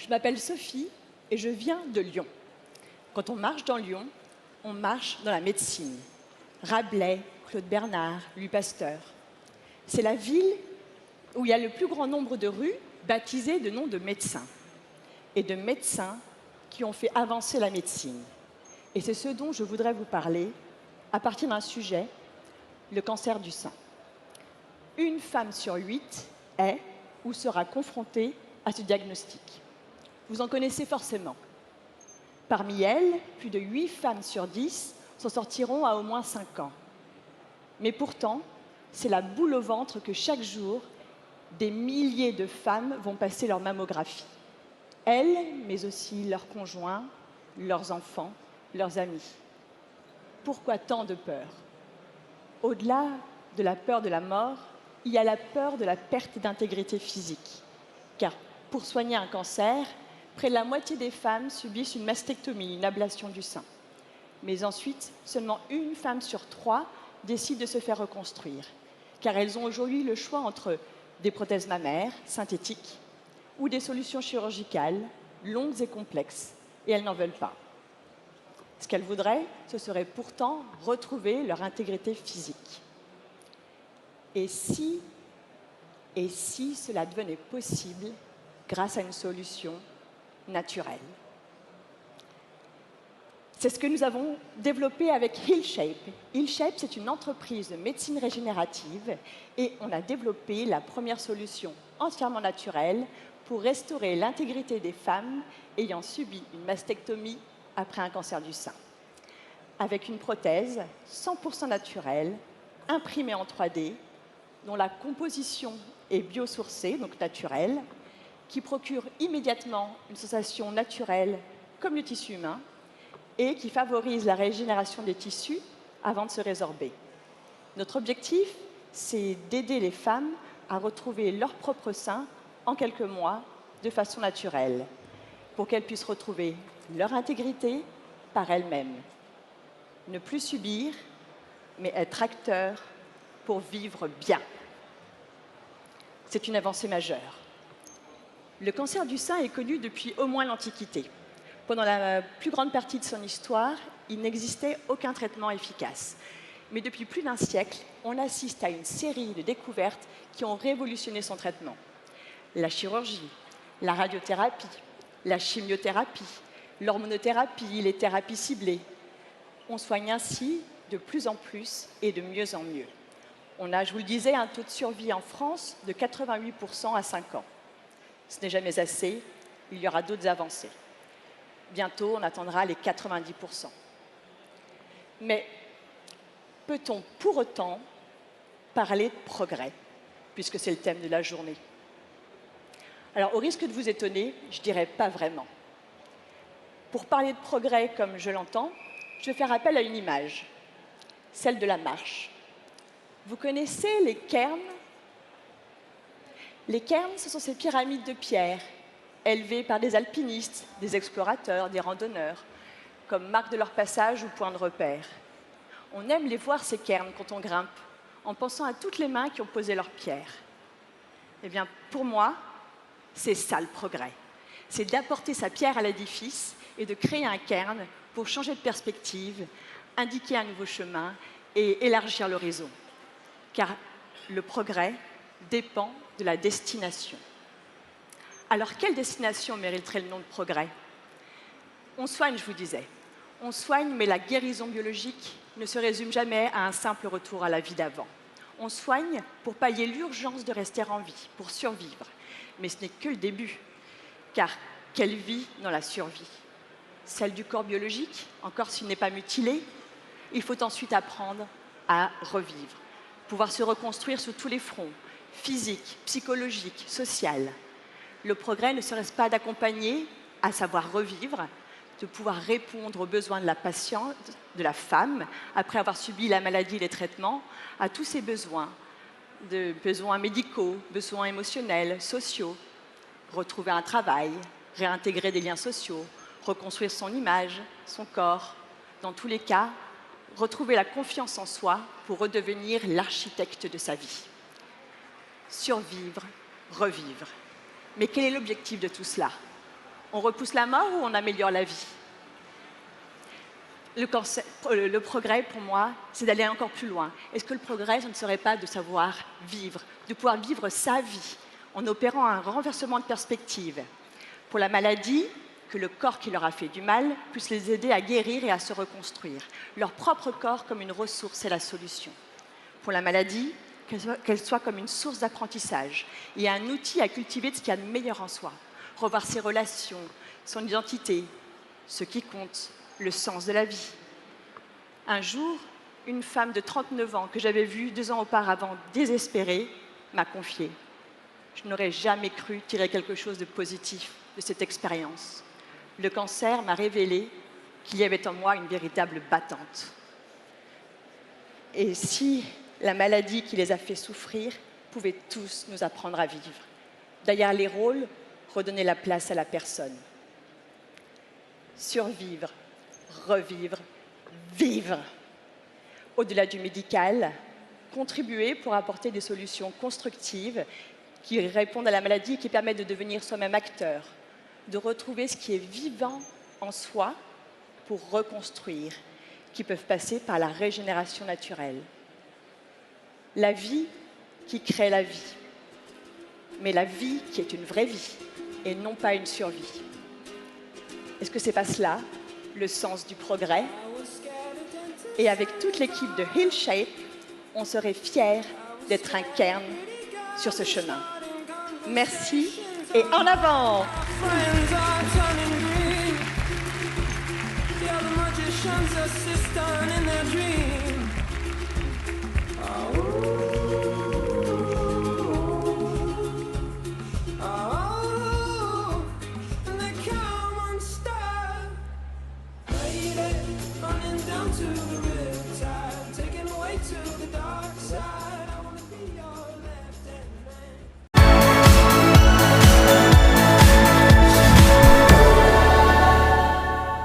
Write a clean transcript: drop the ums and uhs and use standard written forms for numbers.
Je m'appelle Sophie et je viens de Lyon. Quand on marche dans Lyon, on marche dans la médecine. Rabelais, Claude Bernard, Louis Pasteur. C'est la ville où il y a le plus grand nombre de rues baptisées de noms de médecins. Et de médecins qui ont fait avancer la médecine. Et c'est ce dont je voudrais vous parler à partir d'un sujet, le cancer du sein. Une femme sur 8 est ou sera confrontée à ce diagnostic. Vous en connaissez forcément. Parmi elles, plus de 8 femmes sur 10 s'en sortiront à au moins 5 ans. Mais pourtant, c'est la boule au ventre que chaque jour, des milliers de femmes vont passer leur mammographie. Elles, mais aussi leurs conjoints, leurs enfants, leurs amis. Pourquoi tant de peur? Au-delà de la peur de la mort, il y a la peur de la perte d'intégrité physique. Car pour soigner un cancer, près de la moitié des femmes subissent une mastectomie, une ablation du sein. Mais ensuite, seulement une femme sur 3 décide de se faire reconstruire. Car elles ont aujourd'hui le choix entre des prothèses mammaires synthétiques ou des solutions chirurgicales longues et complexes. Et elles n'en veulent pas. Ce qu'elles voudraient, ce serait pourtant retrouver leur intégrité physique. Et si cela devenait possible grâce à une solution naturelle? C'est ce que nous avons développé avec HealShape. HealShape, c'est une entreprise de médecine régénérative et on a développé la première solution entièrement naturelle pour restaurer l'intégrité des femmes ayant subi une mastectomie après un cancer du sein. Avec une prothèse 100% naturelle, imprimée en 3D, dont la composition est biosourcée, donc naturelle, qui procure immédiatement une sensation naturelle comme le tissu humain et qui favorise la régénération des tissus avant de se résorber. Notre objectif, c'est d'aider les femmes à retrouver leur propre sein en quelques mois de façon naturelle, pour qu'elles puissent retrouver leur intégrité par elles-mêmes. Ne plus subir, mais être acteur pour vivre bien. C'est une avancée majeure. Le cancer du sein est connu depuis au moins l'Antiquité. Pendant la plus grande partie de son histoire, il n'existait aucun traitement efficace. Mais depuis plus d'un siècle, on assiste à une série de découvertes qui ont révolutionné son traitement. La chirurgie, la radiothérapie, la chimiothérapie, l'hormonothérapie, les thérapies ciblées. On soigne ainsi de plus en plus et de mieux en mieux. On a, je vous le disais, un taux de survie en France de 88% à 5 ans. Ce n'est jamais assez, il y aura d'autres avancées. Bientôt, on atteindra les 90%. Mais peut-on pour autant parler de progrès, puisque c'est le thème de la journée? Alors, au risque de vous étonner, je dirais pas vraiment. Pour parler de progrès comme je l'entends, je vais faire appel à une image, celle de la marche. Vous connaissez les cairns? Les cairns, ce sont ces pyramides de pierre, élevées par des alpinistes, des explorateurs, des randonneurs, comme marque de leur passage ou point de repère. On aime les voir, ces cairns, quand on grimpe, en pensant à toutes les mains qui ont posé leurs pierres. Eh bien, pour moi, c'est ça le progrès. C'est d'apporter sa pierre à l'édifice et de créer un cairn pour changer de perspective, indiquer un nouveau chemin et élargir l'horizon. Car le progrès dépend de la destination. Alors, quelle destination mériterait le nom de progrès? On soigne, je vous disais. On soigne, mais la guérison biologique ne se résume jamais à un simple retour à la vie d'avant. On soigne pour pallier l'urgence de rester en vie, pour survivre. Mais ce n'est que le début. Car quelle vie dans la survie? Celle du corps biologique, encore s'il n'est pas mutilé. Il faut ensuite apprendre à revivre, pouvoir se reconstruire sur tous les fronts, physique, psychologique, social. Le progrès ne serait-ce pas d'accompagner, à savoir revivre, de pouvoir répondre aux besoins de la patiente, de la femme, après avoir subi la maladie et les traitements, à tous ses besoins, de besoins médicaux, besoins émotionnels, sociaux, retrouver un travail, réintégrer des liens sociaux, reconstruire son image, son corps. Dans tous les cas, retrouver la confiance en soi pour redevenir l'architecte de sa vie. Survivre, revivre. Mais quel est l'objectif de tout cela? On repousse la mort ou on améliore la vie? Le progrès, pour moi, c'est d'aller encore plus loin. Est-ce que le progrès, ce ne serait pas de savoir vivre, de pouvoir vivre sa vie en opérant un renversement de perspective? Pour la maladie, que le corps qui leur a fait du mal puisse les aider à guérir et à se reconstruire. Leur propre corps comme une ressource est la solution. Pour la maladie, qu'elle soit comme une source d'apprentissage et un outil à cultiver de ce qu'il y a de meilleur en soi. Revoir ses relations, son identité, ce qui compte, le sens de la vie. Un jour, une femme de 39 ans que j'avais vue 2 ans auparavant désespérée m'a confié: je n'aurais jamais cru tirer quelque chose de positif de cette expérience. Le cancer m'a révélé qu'il y avait en moi une véritable battante. Et si la maladie qui les a fait souffrir pouvait tous nous apprendre à vivre. Derrière les rôles, redonner la place à la personne. Survivre, revivre, vivre. Au-delà du médical, contribuer pour apporter des solutions constructives qui répondent à la maladie et qui permettent de devenir soi-même acteur, de retrouver ce qui est vivant en soi pour reconstruire, qui peuvent passer par la régénération naturelle. La vie qui crée la vie, mais la vie qui est une vraie vie et non pas une survie. Est-ce que c'est pas cela, le sens du progrès? Et avec toute l'équipe de HealShape, on serait fiers d'être un cairn sur ce chemin. Merci et en avant! Running down to the riptide, taken away to the dark side.